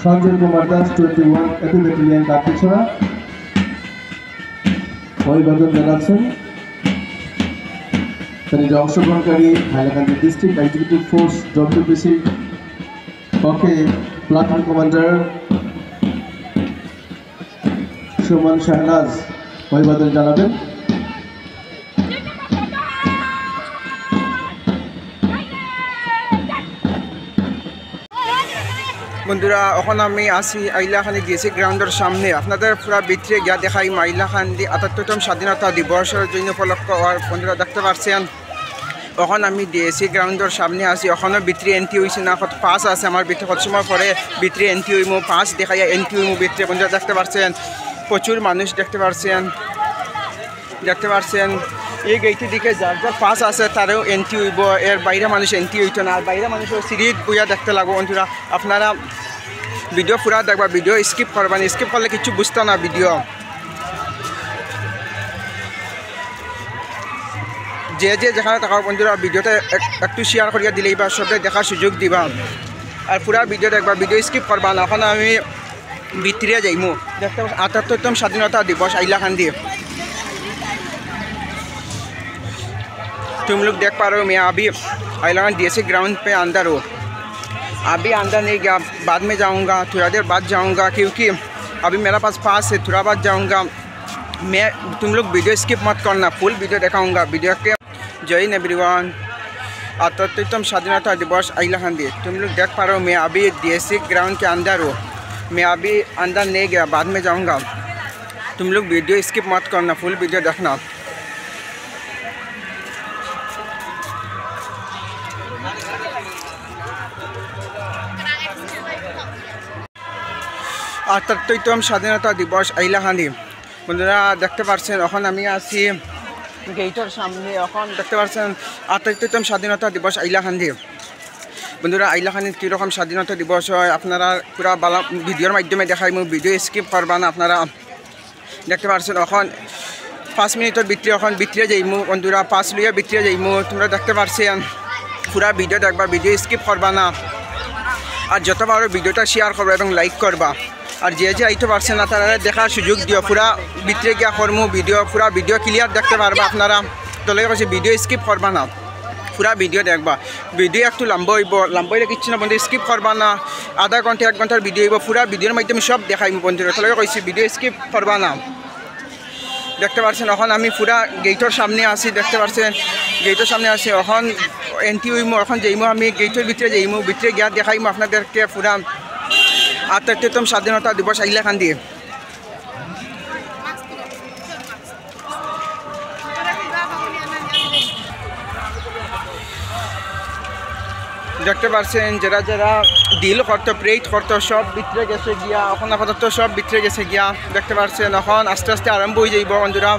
সঞ্জয় কুমার দাস 21 একই ব্যাটালিয়ন কাটিছড়া অভিবাদন জানাচ্ছেন। তাদের অংশগ্রহণকারী Hailakandi district executive force WPC পক্ষে প্লাটুন কমান্ডার সুমন শাহনাজ অভিবাদন জানাবেন। বন্ধুরা, এখন আমি আসি আইলাখান্দি ডিএসি গ্রাউন্ডের সামনে। আপনাদের পুরা ভিতরে গিয়া দেখাই আইলাখান্দি ৭৮তম স্বাধীনতা দিবসের জন্য উপলক্ষ হওয়ার বন্ধুরা দেখতে পাচ্ছেন। এখন আমি ডিএসি গ্রাউন্ডের সামনে আসি। এখনও ভিতরে এন্ট্রি হয়েছে না, কত পাস আছে আমার ভিতরে, কত সময় পরে ভিতরে এন্ট্রি হইমু, পাস দেখাই এন্ট্রি হইমু ভিতরে। বন্ধুরা দেখতে পাচ্ছেন প্রচুর মানুষ দেখতে পাচ্ছেন। এই গেটের দিকে যার যার পাস আছে তারও এন্ট্রি হইব, এর বাইরে মানুষ এন্ট্রি হইতো না। আর বাইরে মানুষের সিরিট বইয়া দেখতে লাগবো। বন্ধুরা আপনারা ভিডিও পুরা দেখবা, ভিডিও স্কিপ করবেন, স্কিপ করলে কিছু বুঝতো না ভিডিও। যে যেখানে থাকা বন্ধুরা ভিডিওটা একটু শেয়ার করিয়া দিলেই বা সবাই দেখার সুযোগ দিবা। আর পুরা ভিডিও দেখবা, ভিডিও স্কিপ করবা না। এখন আমি ভিতরে যাইমু, দেখতে ৭৮তম স্বাধীনতা দিবস আইলাখান্দি। तुम लोग देख पा रहे हो, मैं अभी आइलाखांदी डीएससी ग्राउंड पे अंदर हूँ। अभी अंदर नहीं गया, बाद में जाऊँगा, थोड़ा देर बाद जाऊँगा, क्योंकि अभी मेरा पास है, थोड़ा बाद जाऊँगा मैं। तुम लोग वीडियो स्किप मत करना, फुल वीडियो दिखाऊँगा। वीडियो के जय हिंद एवरीवन। ৭৮তম স্বাধীনতা दिवस आइलाखांदी। तुम लोग देख पा रहे हो, मैं अभी डीएससी ग्राउंड के अंदर हूँ। मैं अभी अंदर नहीं गया, बाद में जाऊँगा। तुम लोग वीडियो स्किप मत करना, फुल वीडियो देखना। আটাত্তরতম স্বাধীনতা দিবস আইলাখান্দি। বন্ধুরা দেখতে পাচ্ছেন এখন আমি আছি গেটের সামনে। এখন দেখতে পাচ্ছেন ৭৮তম স্বাধীনতা দিবস আইলাখান্দি। বন্ধুরা আইলাখান্দি কীরকম স্বাধীনতা দিবস হয় আপনারা পুরা বালা ভিডিওর মাধ্যমে দেখাই, মই ভিডিও স্কিপ করবা না। আপনারা দেখতে পাচ্ছেন এখন 5 মিনিটের ভিতরে এখন ভিতরে যাইমু। বন্ধুরা পাস লইয়া ভিতরে যাইমু। তোমরা দেখতে পাচ্ছেন পুরা ভিডিও দেখবা, ভিডিও স্কিপ করবা না। আর যত পারো ভিডিওটা শেয়ার করবা এবং লাইক করবা। আর যে আইতে পারছে না তারা দেখার সুযোগ দিও। পুরা ভিতরে গিয়া করমু ভিডিও, পুরা ভিডিও ক্লিয়ার দেখতে পারবা আপনারা। তোলে কাছে ভিডিও স্কিপ করবা না, পুরা ভিডিও দেখবা। ভিডিও একটু লম্বা হইব, লম্বা হইলে কিচ্ছু না বন্ধু, স্কিপ করবা না। আধা ঘন্টা 1 ঘন্টার ভিডিও হইব, পুরা ভিডিওর মাধ্যমে সব দেখাইব বন্ধুরা। তোলে কইছি ভিডিও স্কিপ করবা না। দেখতে পাচ্ছেন এখন আমি পুরা গেটের সামনে আসি। দেখতে পাচ্ছেন গেটের সামনে আসি। এখন এন্ট্রি হইমু, এখন যাইমু আমি গেটের ভিতরে যাইমু। ভিতরে গিয়া দেখাইমু আপনাদেরকে পুরা ৭৮তম স্বাধীনতা দিবস আইলাখান্দি। দেখতে পাচ্ছেন যারা যারা ডিল করতো, প্রেট করতো, সব ভিতরে গেছে গিয়া। এখন আপাতত সব ভিতরে গেছে গিয়া। দেখতে পাচ্ছেন এখন আস্তে আস্তে আরম্ভ হয়ে যাইব। বন্ধুরা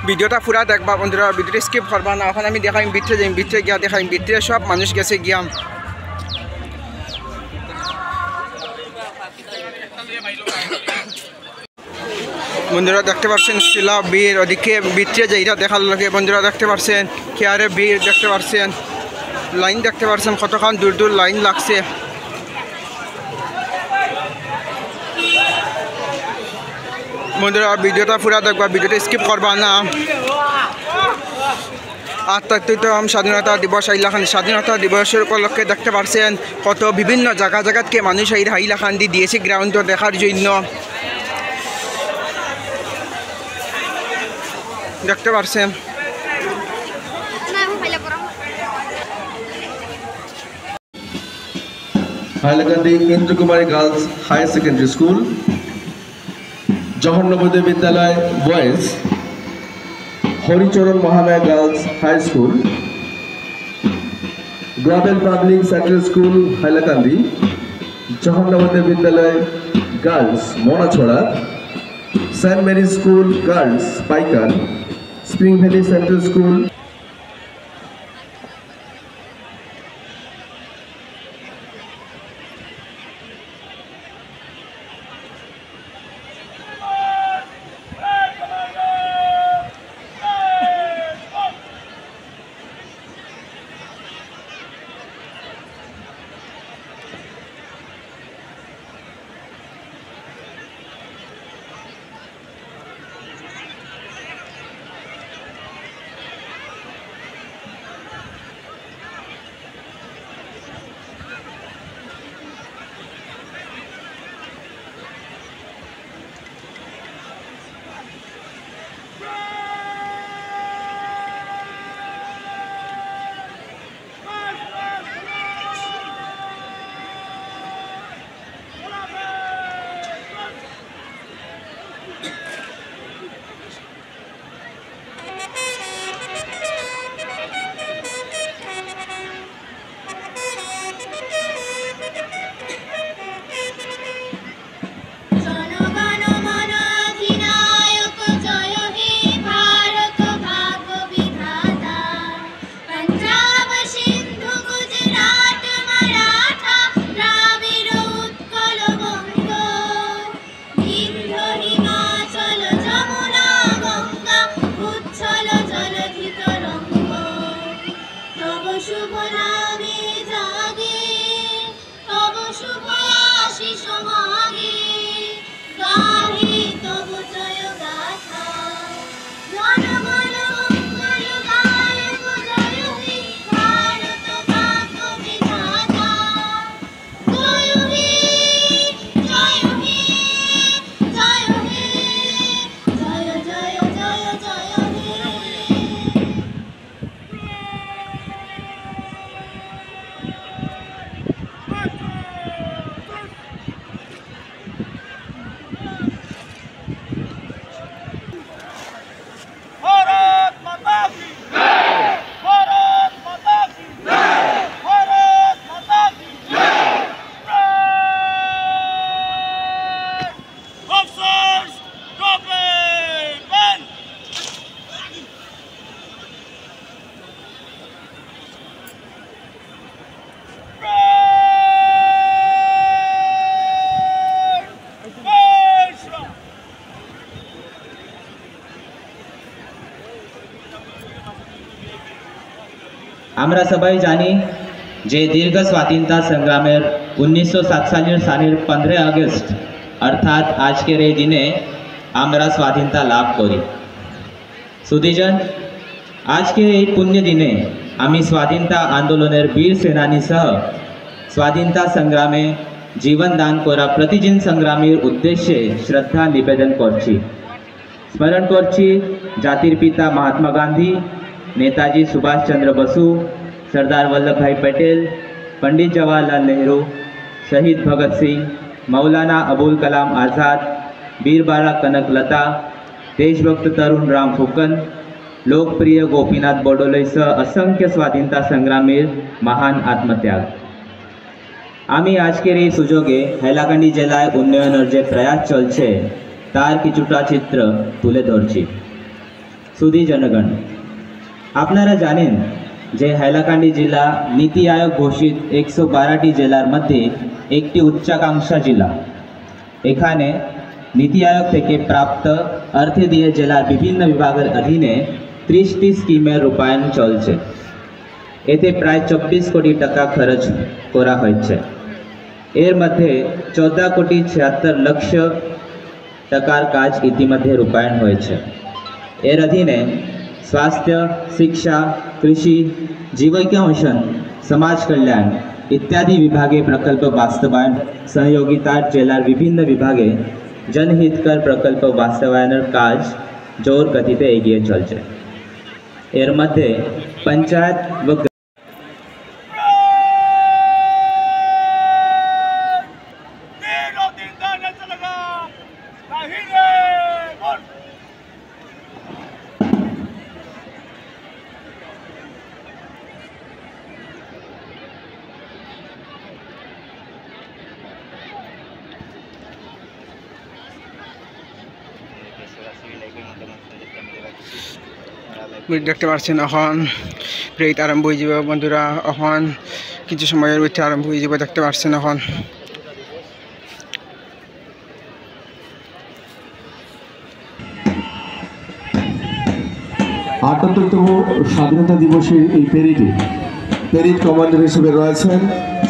ভিডিওটা পুরা দেখবা, বন্ধুরা ভিডিও স্কিপ করবা না। এখন আমি দেখাইম ভিতরে যাইম, ভিতরে গিয়া দেখাইম। ভিতরে সব মানুষ গেছে গিয়া। বন্ধুরা দেখতে পাচ্ছেন শিলা বীর ওদিকে ভিতরে যাইরা দেখার লাগে। বন্ধুরা দেখতে পাচ্ছেন কেয়ারে বীর, দেখতে পাচ্ছেন লাইন, দেখতে পাচ্ছেন কতক্ষণ দূর দূর লাইন লাগছে। বন্ধুরা ভিডিওটা পুরা দেখবা, ভিডিওটা স্কিপ করবা না। ৭৮তম স্বাধীনতা দিবস আইলাখান্দি। স্বাধীনতা দিবসের উপলক্ষে দেখতে পাচ্ছেন কত বিভিন্ন জায়গাকে মানুষ আইলাখান্দি ডিএসি গ্রাউন্ড দেখার জন্য। দেখতে পাচ্ছেন Hailakandi Indrakumari girls higher secondary school, Jawahar Navodaya Vidyalaya boys, Haricharan Mahamaya girls high school, গ্রামেল public central school Hailakandi, Jawahar Navodaya Vidyalaya girls Monachhara, saint Mary school girls Paikan, spring valley central school, আমরা সবাই জানি যে দীর্ঘ স্বাধীনতা সংগ্রামের 1947 সালের 15 আগস্ট অর্থাৎ আজকের এই দিনে আমরা স্বাধীনতা লাভ করি। সুধীজন, আজকের এই পুণ্য দিনে আমি স্বাধীনতা আন্দোলনের বীর সেনানী সহ স্বাধীনতা সংগ্রামে জীবন দান করা প্রতিজন সংগ্রামীর উদ্দেশ্যে শ্রদ্ধা নিবেদন করছি। স্মরণ করছি জাতির পিতা মহাত্মা গান্ধী, নেতাজি সুভাষ চন্দ্র বসু, सरदार वल्लभ भाई पटेल, पंडित जवाहरलाल नेहरू, शहीद भगत सिंह, मौलाना अबुल कलाम आज़ाद, वीर बाला कनकलता, देशभक्त तरुण राम फुकन, लोकप्रिय गोपीनाथ बोडोले सह असंख्य स्वाधीनता संग्रामीर महान आत्मत्याग। आमी आजकेर এই সুযোগে হাইলাকান্দি জেলায় উন্নয়নের যে প্রয়াস চলছে তার কিছুটা চিত্র তুলে ধরছি। সুধী জনগণ, আপনারা জানেন যে হাইলাকান্দি জেলা নীতি আয়োগ ঘোষিত 112টি জেলার মধ্যে একটি উচ্চাকাঙ্ক্ষা জেলা। এখানে নীতি আয়োগ থেকে প্রাপ্ত অর্থ দিয়ে জেলার বিভিন্ন বিভাগের অধীনে 30টি স্কিমের রূপায়ণ চলছে। এতে প্রায় 24 কোটি টাকা খরচ করা হয়েছে। এর মধ্যে 14 কোটি 76 লক্ষ টাকার কাজ ইতিমধ্যে রূপায়ণ হয়েছে। এর অধীনে स्वास्थ्य, शिक्षा, कृषि, जीविका मिशन, समाज कल्याण इत्यादि विभागे प्रकल्प वास्तवायन सहयोगिता जिलार विभिन्न विभागे जनहितकर प्रकल्प वास्तवायনের কাজ জোর গতিতে এগিয়ে চলছে। এর মধ্যে পঞ্চায়েত ও দেখতে পাচ্ছেন এখন প্রেরিত আরম্ভ হয়ে যাবে বন্ধুরা। এখন কিছু সময়ের মধ্যে আরম্ভ হয়ে যাবে, দেখতে পাচ্ছেন এখন আটাত্তরতম স্বাধীনতা দিবসের এই প্যারেড কমান্ডার হিসেবে রয়েছেন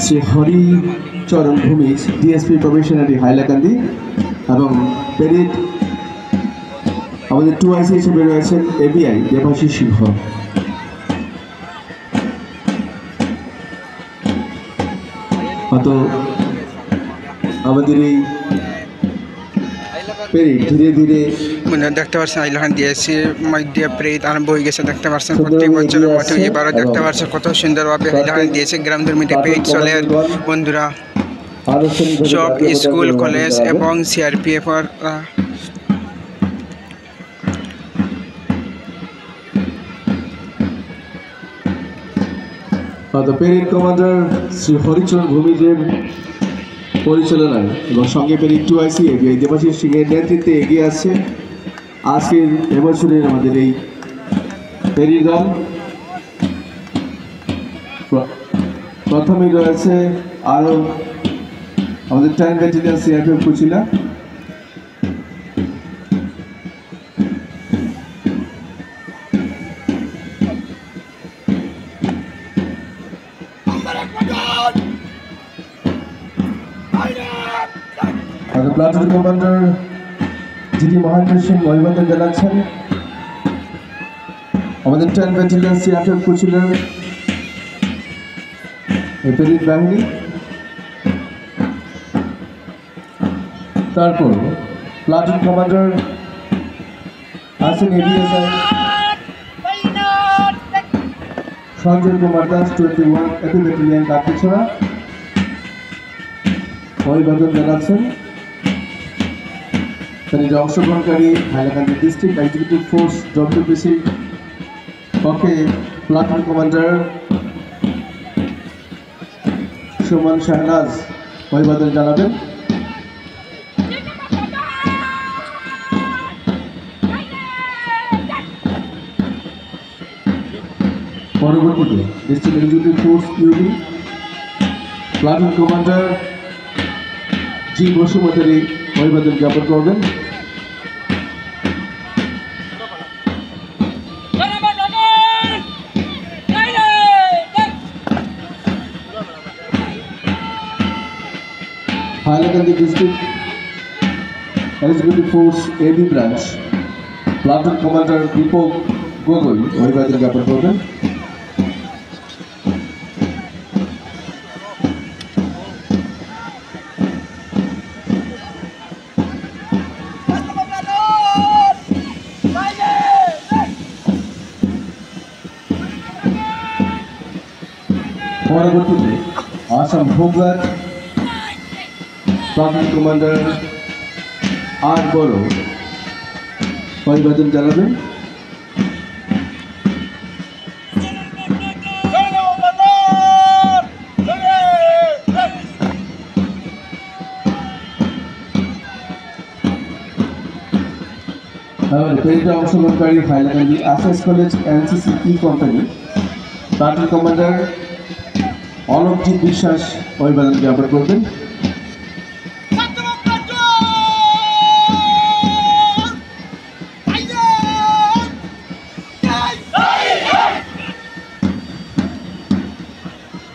শ্রী হরিচরণ ভূমিজ, ডিএসপি প্রবেশনারি হাইলাকান্দি, এবং প্যারেড আমাদের 2IC হিসেবে রয়েছেন এবিআই দেবাশিস সিংহ। হয়তো আমাদের এই প্যারেড ধীরে ধীরে দেখতে পাচ্ছেন হাইলাকান্দি ডিএসসির মধ্যে প্রেরিত আরম্ভ হয়ে গেছে। দেখতে পাচ্ছেন প্রত্যেক বছরের মতো এবারও দেখতে পাচ্ছেন কত সুন্দরভাবে হাইলাকান্দি ডিএসসি গ্রামদের মধ্যে প্রেরিত চলে বন্ধুরা। সব স্কুল, কলেজ এবং CRPF parade commander Shri Haricharan ভূমিজের পরিচালনায় এবং সঙ্গে প্যারেড 2IC এবিআই দেবাশিস সিংহের নেতৃত্বে এগিয়ে আসছে আজকের এবছরের আমাদের এই প্যারেড দল। প্রথমেই রয়েছে আরও আমাদের 10 battalion CRPF Kuchila, platoon commander GD Mahendra Singh অভিবাদন জানাচ্ছেন। আমাদের 10 ব্যাটালিয়ন সিআরপিএফ কুচিলার প্যারেড বাহিনী। তারপর প্লাটুন কমান্ডার আছেন এডিএসআই সঞ্জয় কুমার দাস 21 একই ব্যাটালিয়ন কাটিছড়া, অভিবাদন জানাচ্ছেন। প্যারেডে অংশগ্রহণকারী Hailakandi district executive force WBC পক্ষে প্লাটুন কমান্ডার সুমন শাহনাজ অভিবাদন জানাবেন। পরবর্তীতে district executive force UB platoon commander G Basumatary অভিবাদন জ্ঞাপন করবেন। Hailakandi District Executive Force AB Branch Platoon Commander Deepak Gogoi অভিবাদন জ্ঞাপন করবেন। পরবর্তীতে Assam home guard platoon commander R Boro অভিবাদন জানাবেন। পেরিতে অংশগ্রহণকারী হাইলাকান্দি আসাস college NCC E company platoon commander Alakjit Biswas অভিবাদন জ্ঞাপন করবেন।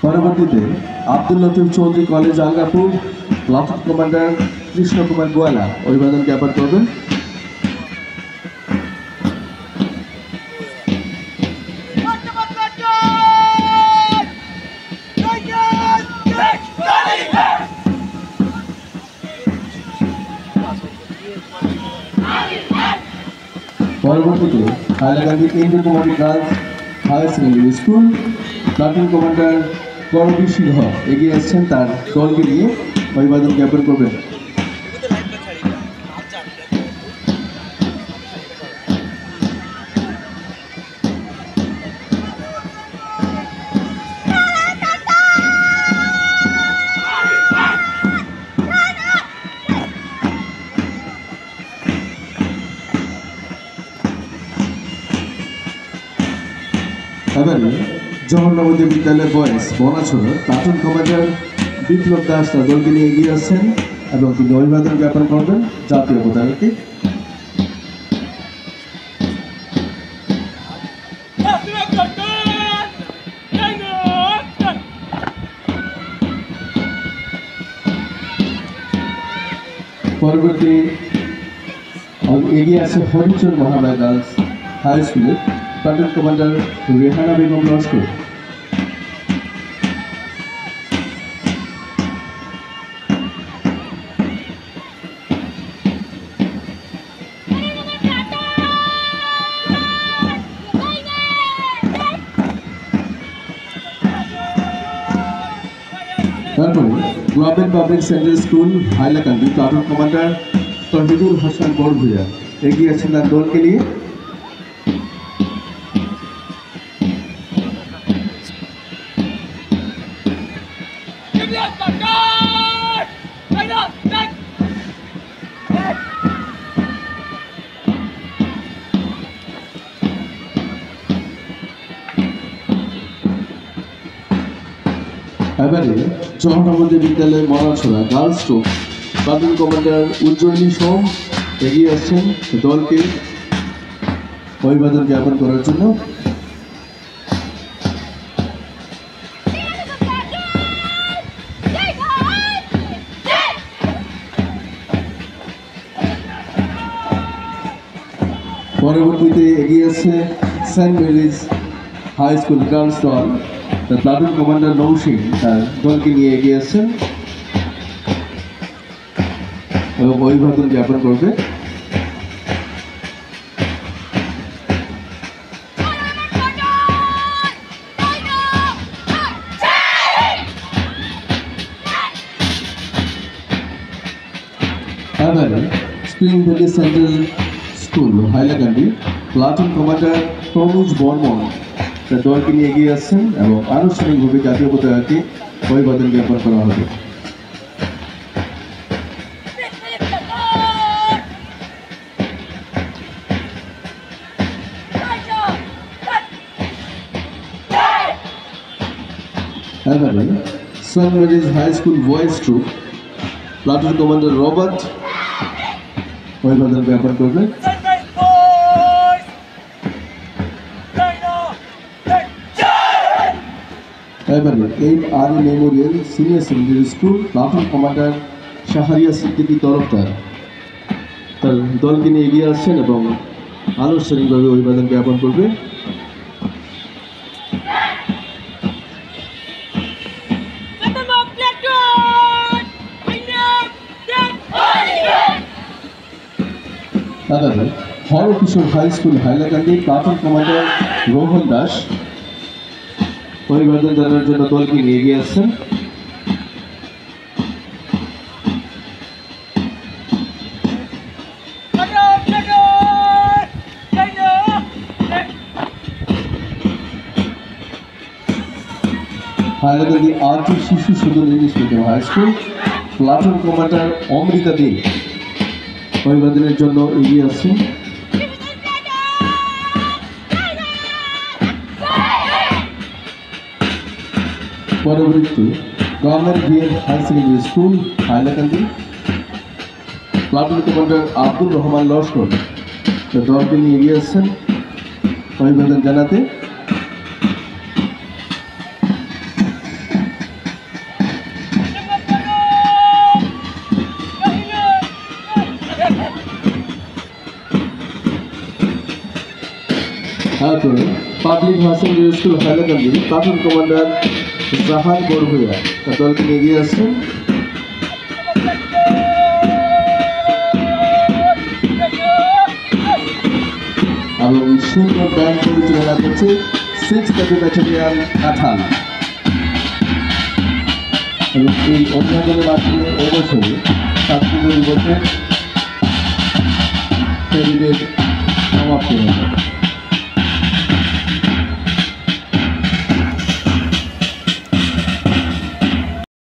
পরবর্তীতে Abdul Latif Choudhury college Algapur platoon commander Krishna Kumar Goala অভিবাদন জ্ঞাপন করবেন। পরবর্তীতে Hailakandi Kendriya Kumari girls higher secondary school platoon commander Karabi Singha এগিয়ে আসছেন তার দলকে নিয়ে অভিবাদন জ্ঞাপন করবেন। এবারে Jawahar Navodaya Vidyalaya boys বনাছড়া platoon commander বিপ্লব দাস তার দলকে নিয়ে এগিয়ে আসছেন এবং তিনি অভিবাদন জ্ঞাপন করবেন জাতীয় পতাকাকে। পরবর্তী এগিয়ে আছে হরিচন্দ্র মহামায়া গার্লস হাই স্কুলের প্লাটুন কমান্ডার রেহানা বেগম লস্কর। তারপরে global public secondary school Hailakandi platoon commander Tahidul Hasan Barbhuiya এগিয়ে আছেন তার দলকে নিয়ে। এবারে Jawahar Navodaya Vidyalaya Manachhara girls school platoon commander Ujjwali Som এগিয়ে আসছেন দলকে অভিবাদন জ্ঞাপন করার জন্য। পরবর্তীতে এগিয়ে আসছে Saint Mary's high school girls দল প্লাটুন কমান্ডার নৌসিং তার দলকে নিয়ে এগিয়ে আসছেন এবং অভিবাদন জ্ঞাপন করবে। এবারে spring valley central school Hailakandi platoon commander Tanuj Barman তার দলকে নিয়ে এগিয়ে আসছেন এবং আনুষ্ঠানিকভাবে জাতীয় পতাকাকে অভিবাদন জ্ঞাপন করা হবে। এবারে Saint Mary's high school boys troop platoon commander Robert অভিবাদন জ্ঞাপন করবেন। এবারে 8 army memorial senior secondary school platoon commander Shahriya Siddiqui Tarafdar তার দলকে নিয়ে এগিয়ে আসছেন এবং আনুষ্ঠানিকভাবে অভিবাদন জ্ঞাপন করবে। তাদের হরকিশোর হাই স্কুল হাইলাকান্দি প্রাথমিক কমান্ডার রোহন দাস অভিবাদন জানানোর জন্য দলকে নিয়ে এগিয়ে আসছেন। হাইলাকান্দি আর্থিক Shishu Sadan English medium high school platoon commander Amrita De অভিবাদনের জন্য এগিয়ে আসছেন। পরবর্তীতে government BEd high secondary school Hailakandi platoon commander Abdul Rahman Laskar দলকে নিয়ে এগিয়ে আসছেন অভিবাদন জানাতে। তারপরে public high secondary school Hailakandi platoon commander Jahan Barbhuiya তার দলকে নিয়ে এগিয়ে আসছেন। এবং সুন্দর ব্যান্ড পরিচালনা করছে 6th ব্যাটালিয়ন কাঁঠাল এবং এই অভিযানের মাধ্যমে এবছরে ছাত্রদের দিবসের সমাপ্তি হবে।